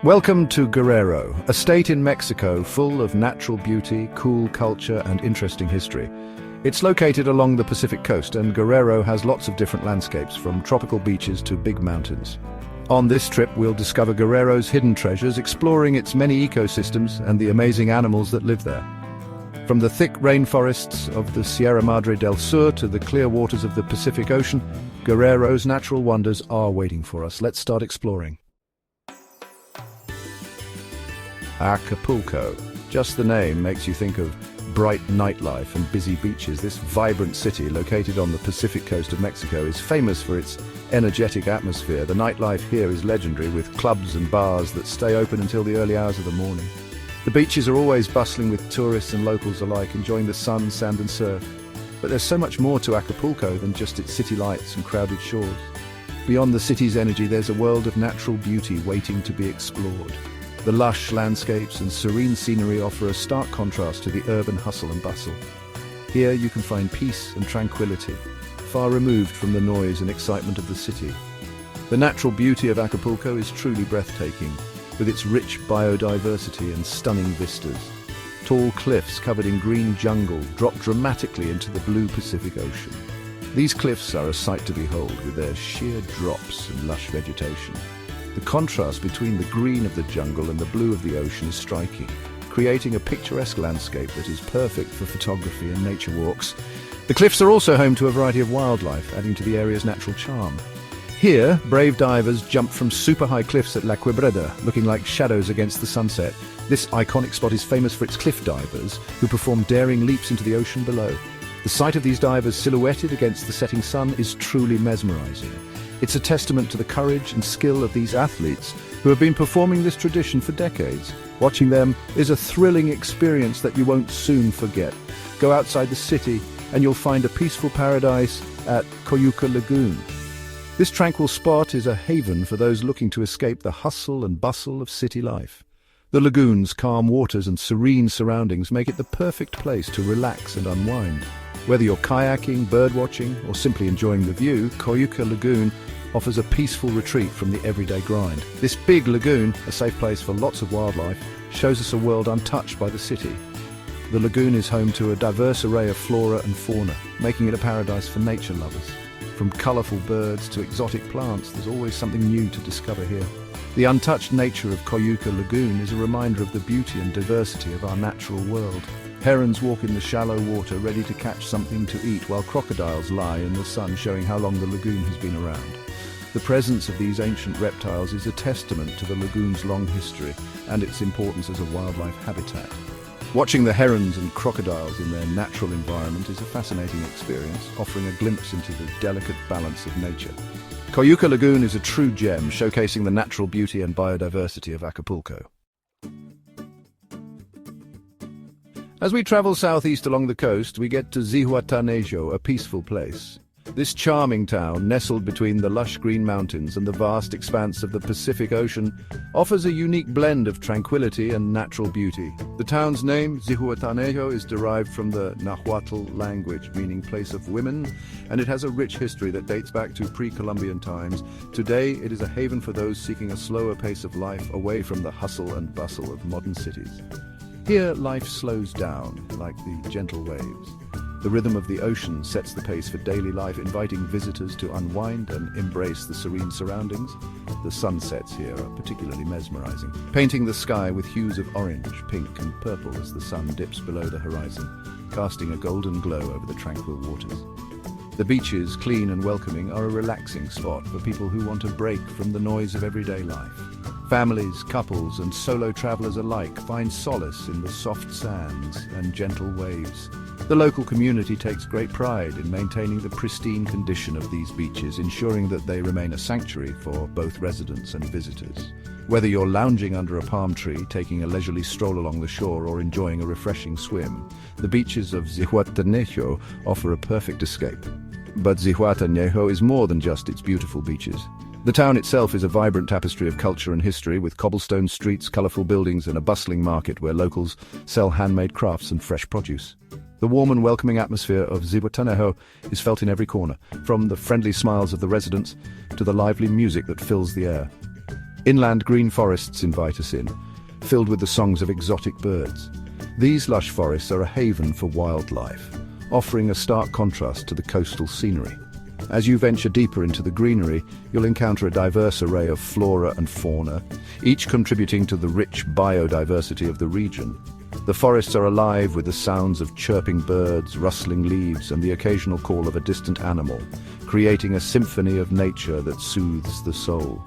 Welcome to Guerrero, a state in Mexico full of natural beauty, cool culture, and interesting history. It's located along the Pacific coast, and Guerrero has lots of different landscapes, from tropical beaches to big mountains. On this trip, we'll discover Guerrero's hidden treasures, exploring its many ecosystems and the amazing animals that live there. From the thick rainforests of the Sierra Madre del Sur to the clear waters of the Pacific Ocean, Guerrero's natural wonders are waiting for us. Let's start exploring. Acapulco. Just the name makes you think of bright nightlife and busy beaches. This vibrant city, located on the Pacific coast of Mexico, is famous for its energetic atmosphere. The nightlife here is legendary, with clubs and bars that stay open until the early hours of the morning. The beaches are always bustling with tourists and locals alike, enjoying the sun, sand and surf. But there's so much more to Acapulco than just its city lights and crowded shores. Beyond the city's energy, there's a world of natural beauty waiting to be explored. The lush landscapes and serene scenery offer a stark contrast to the urban hustle and bustle. Here you can find peace and tranquility, far removed from the noise and excitement of the city. The natural beauty of Acapulco is truly breathtaking, with its rich biodiversity and stunning vistas. Tall cliffs covered in green jungle drop dramatically into the blue Pacific Ocean. These cliffs are a sight to behold, with their sheer drops and lush vegetation. The contrast between the green of the jungle and the blue of the ocean is striking, creating a picturesque landscape that is perfect for photography and nature walks. The cliffs are also home to a variety of wildlife, adding to the area's natural charm. Here, brave divers jump from super high cliffs at La Quebrada, looking like shadows against the sunset. This iconic spot is famous for its cliff divers, who perform daring leaps into the ocean below. The sight of these divers silhouetted against the setting sun is truly mesmerizing. It's a testament to the courage and skill of these athletes who have been performing this tradition for decades. Watching them is a thrilling experience that you won't soon forget. Go outside the city and you'll find a peaceful paradise at Coyuca Lagoon. This tranquil spot is a haven for those looking to escape the hustle and bustle of city life. The lagoon's calm waters and serene surroundings make it the perfect place to relax and unwind. Whether you're kayaking, birdwatching, or simply enjoying the view, Coyuca Lagoon offers a peaceful retreat from the everyday grind. This big lagoon, a safe place for lots of wildlife, shows us a world untouched by the city. The lagoon is home to a diverse array of flora and fauna, making it a paradise for nature lovers. From colourful birds to exotic plants, there's always something new to discover here. The untouched nature of Coyuca Lagoon is a reminder of the beauty and diversity of our natural world. Herons walk in the shallow water, ready to catch something to eat, while crocodiles lie in the sun, showing how long the lagoon has been around. The presence of these ancient reptiles is a testament to the lagoon's long history and its importance as a wildlife habitat. Watching the herons and crocodiles in their natural environment is a fascinating experience, offering a glimpse into the delicate balance of nature. Coyuca Lagoon is a true gem, showcasing the natural beauty and biodiversity of Acapulco. As we travel southeast along the coast, we get to Zihuatanejo, a peaceful place. This charming town, nestled between the lush green mountains and the vast expanse of the Pacific Ocean, offers a unique blend of tranquility and natural beauty. The town's name, Zihuatanejo, is derived from the Nahuatl language, meaning place of women, and it has a rich history that dates back to pre-Columbian times. Today, it is a haven for those seeking a slower pace of life, away from the hustle and bustle of modern cities. Here, life slows down, like the gentle waves. The rhythm of the ocean sets the pace for daily life, inviting visitors to unwind and embrace the serene surroundings. The sunsets here are particularly mesmerizing, painting the sky with hues of orange, pink and purple as the sun dips below the horizon, casting a golden glow over the tranquil waters. The beaches, clean and welcoming, are a relaxing spot for people who want a break from the noise of everyday life. Families, couples and solo travelers alike find solace in the soft sands and gentle waves. The local community takes great pride in maintaining the pristine condition of these beaches, ensuring that they remain a sanctuary for both residents and visitors. Whether you're lounging under a palm tree, taking a leisurely stroll along the shore, or enjoying a refreshing swim, the beaches of Zihuatanejo offer a perfect escape. But Zihuatanejo is more than just its beautiful beaches. The town itself is a vibrant tapestry of culture and history, with cobblestone streets, colorful buildings and a bustling market where locals sell handmade crafts and fresh produce. The warm and welcoming atmosphere of Zihuatanejo is felt in every corner, from the friendly smiles of the residents to the lively music that fills the air. Inland green forests invite us in, filled with the songs of exotic birds. These lush forests are a haven for wildlife, offering a stark contrast to the coastal scenery. As you venture deeper into the greenery, you'll encounter a diverse array of flora and fauna, each contributing to the rich biodiversity of the region. The forests are alive with the sounds of chirping birds, rustling leaves, and the occasional call of a distant animal, creating a symphony of nature that soothes the soul.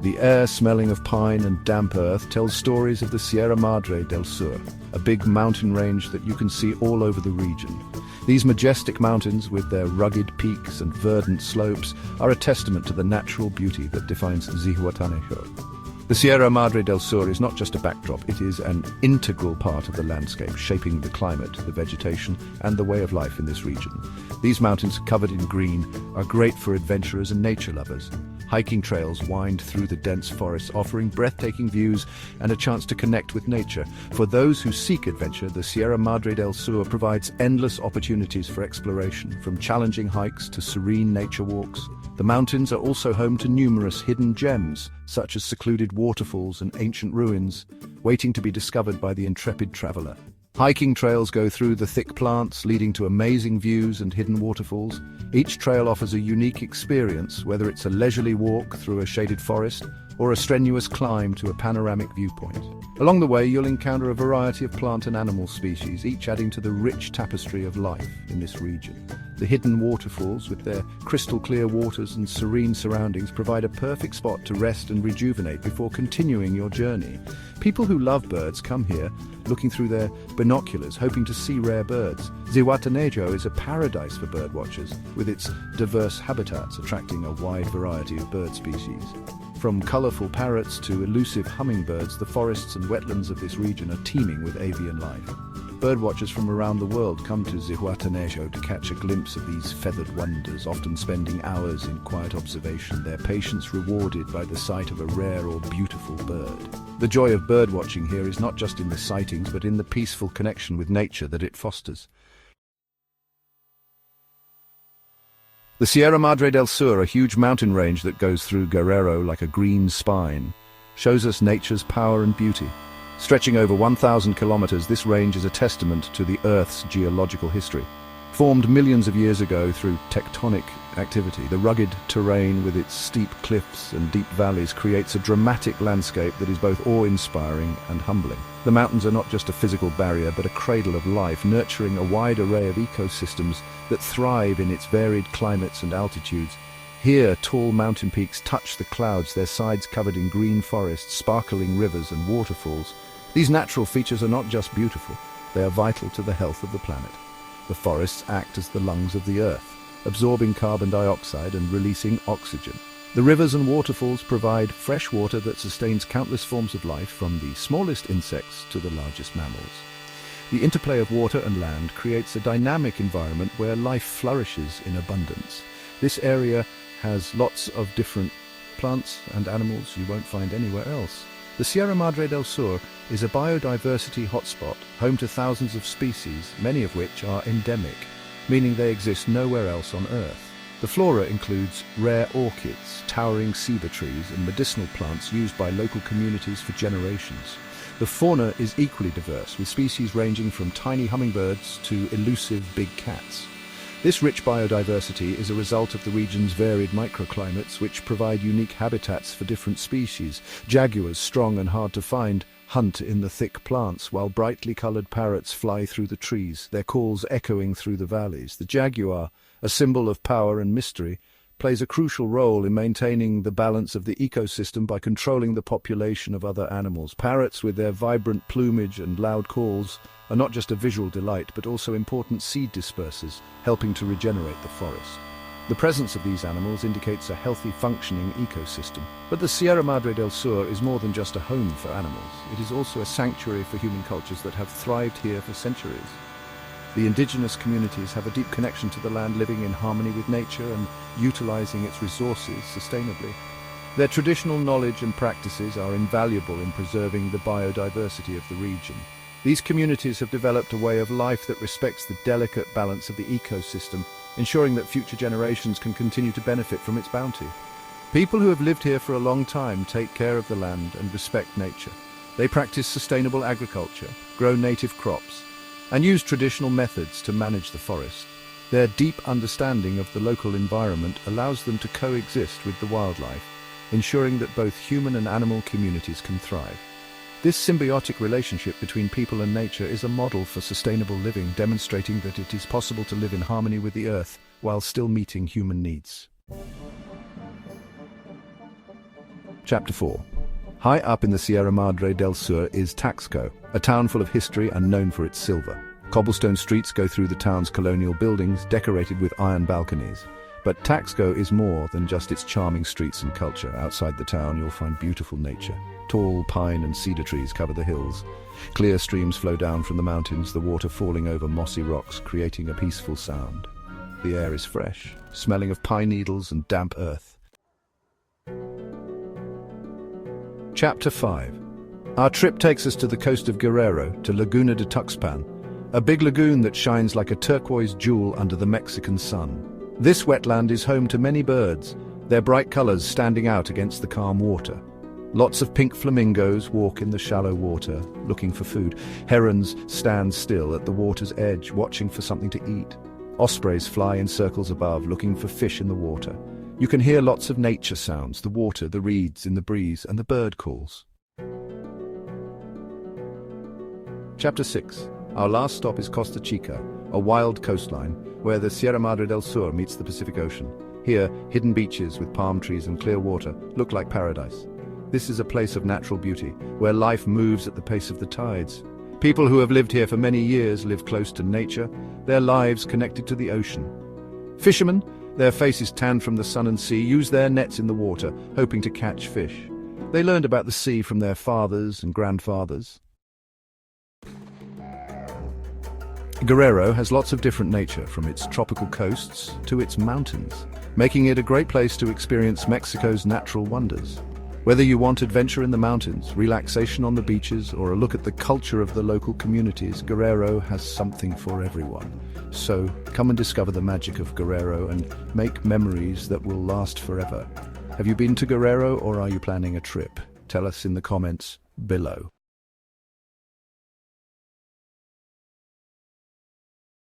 The air smelling of pine and damp earth tells stories of the Sierra Madre del Sur, a big mountain range that you can see all over the region. These majestic mountains, with their rugged peaks and verdant slopes, are a testament to the natural beauty that defines Zihuatanejo. The Sierra Madre del Sur is not just a backdrop, it is an integral part of the landscape, shaping the climate, the vegetation, and the way of life in this region. These mountains, covered in green, are great for adventurers and nature lovers. Hiking trails wind through the dense forests, offering breathtaking views and a chance to connect with nature. For those who seek adventure, the Sierra Madre del Sur provides endless opportunities for exploration, from challenging hikes to serene nature walks. The mountains are also home to numerous hidden gems, such as secluded waterfalls and ancient ruins, waiting to be discovered by the intrepid traveler. Hiking trails go through the thick plants, leading to amazing views and hidden waterfalls. Each trail offers a unique experience, whether it's a leisurely walk through a shaded forest or a strenuous climb to a panoramic viewpoint. Along the way, you'll encounter a variety of plant and animal species, each adding to the rich tapestry of life in this region. The hidden waterfalls, with their crystal-clear waters and serene surroundings, provide a perfect spot to rest and rejuvenate before continuing your journey. People who love birds come here, looking through their binoculars, hoping to see rare birds. Zihuatanejo is a paradise for birdwatchers, with its diverse habitats attracting a wide variety of bird species. From colorful parrots to elusive hummingbirds, the forests and wetlands of this region are teeming with avian life. Birdwatchers from around the world come to Zihuatanejo to catch a glimpse of these feathered wonders, often spending hours in quiet observation, their patience rewarded by the sight of a rare or beautiful bird. The joy of birdwatching here is not just in the sightings, but in the peaceful connection with nature that it fosters. The Sierra Madre del Sur, a huge mountain range that goes through Guerrero like a green spine, shows us nature's power and beauty. Stretching over 1,000 kilometers, this range is a testament to the Earth's geological history. Formed millions of years ago through tectonic activity, the rugged terrain with its steep cliffs and deep valleys creates a dramatic landscape that is both awe-inspiring and humbling. The mountains are not just a physical barrier, but a cradle of life, nurturing a wide array of ecosystems that thrive in its varied climates and altitudes. Here, tall mountain peaks touch the clouds, their sides covered in green forests, sparkling rivers and waterfalls. These natural features are not just beautiful, they are vital to the health of the planet. The forests act as the lungs of the earth, absorbing carbon dioxide and releasing oxygen. The rivers and waterfalls provide fresh water that sustains countless forms of life, from the smallest insects to the largest mammals. The interplay of water and land creates a dynamic environment where life flourishes in abundance. This area has lots of different plants and animals you won't find anywhere else. The Sierra Madre del Sur is a biodiversity hotspot, home to thousands of species, many of which are endemic, meaning they exist nowhere else on Earth. The flora includes rare orchids, towering ceiba trees, and medicinal plants used by local communities for generations. The fauna is equally diverse, with species ranging from tiny hummingbirds to elusive big cats. This rich biodiversity is a result of the region's varied microclimates, which provide unique habitats for different species. Jaguars, strong and hard to find, hunt in the thick plants, while brightly colored parrots fly through the trees, their calls echoing through the valleys. The jaguar, a symbol of power and mystery, plays a crucial role in maintaining the balance of the ecosystem by controlling the population of other animals. Parrots, with their vibrant plumage and loud calls, are not just a visual delight, but also important seed dispersers, helping to regenerate the forest. The presence of these animals indicates a healthy, functioning ecosystem. But the Sierra Madre del Sur is more than just a home for animals. It is also a sanctuary for human cultures that have thrived here for centuries. The indigenous communities have a deep connection to the land, living in harmony with nature and utilizing its resources sustainably. Their traditional knowledge and practices are invaluable in preserving the biodiversity of the region. These communities have developed a way of life that respects the delicate balance of the ecosystem, ensuring that future generations can continue to benefit from its bounty. People who have lived here for a long time take care of the land and respect nature. They practice sustainable agriculture, grow native crops, and use traditional methods to manage the forest. Their deep understanding of the local environment allows them to coexist with the wildlife, ensuring that both human and animal communities can thrive. This symbiotic relationship between people and nature is a model for sustainable living, demonstrating that it is possible to live in harmony with the earth while still meeting human needs. Chapter 4. High up in the Sierra Madre del Sur is Taxco, a town full of history and known for its silver. Cobblestone streets go through the town's colonial buildings, decorated with iron balconies. But Taxco is more than just its charming streets and culture. Outside the town, you'll find beautiful nature. Tall pine and cedar trees cover the hills. Clear streams flow down from the mountains, the water falling over mossy rocks, creating a peaceful sound. The air is fresh, smelling of pine needles and damp earth. Chapter 5. Our trip takes us to the coast of Guerrero, to Laguna de Tuxpan, a big lagoon that shines like a turquoise jewel under the Mexican sun. This wetland is home to many birds, their bright colors standing out against the calm water. Lots of pink flamingos walk in the shallow water, looking for food. Herons stand still at the water's edge, watching for something to eat. Ospreys fly in circles above, looking for fish in the water. You can hear lots of nature sounds, the water, the reeds in the breeze, and the bird calls. Chapter 6. Our last stop is Costa Chica, a wild coastline where the Sierra Madre del Sur meets the Pacific Ocean. Here, hidden beaches with palm trees and clear water look like paradise. This is a place of natural beauty, where life moves at the pace of the tides. People who have lived here for many years live close to nature, their lives connected to the ocean. Fishermen, their faces tanned from the sun and sea, use their nets in the water, hoping to catch fish. They learned about the sea from their fathers and grandfathers. Guerrero has lots of different nature, from its tropical coasts to its mountains, making it a great place to experience Mexico's natural wonders. Whether you want adventure in the mountains, relaxation on the beaches, or a look at the culture of the local communities, Guerrero has something for everyone. So, come and discover the magic of Guerrero and make memories that will last forever. Have you been to Guerrero, or are you planning a trip? Tell us in the comments below.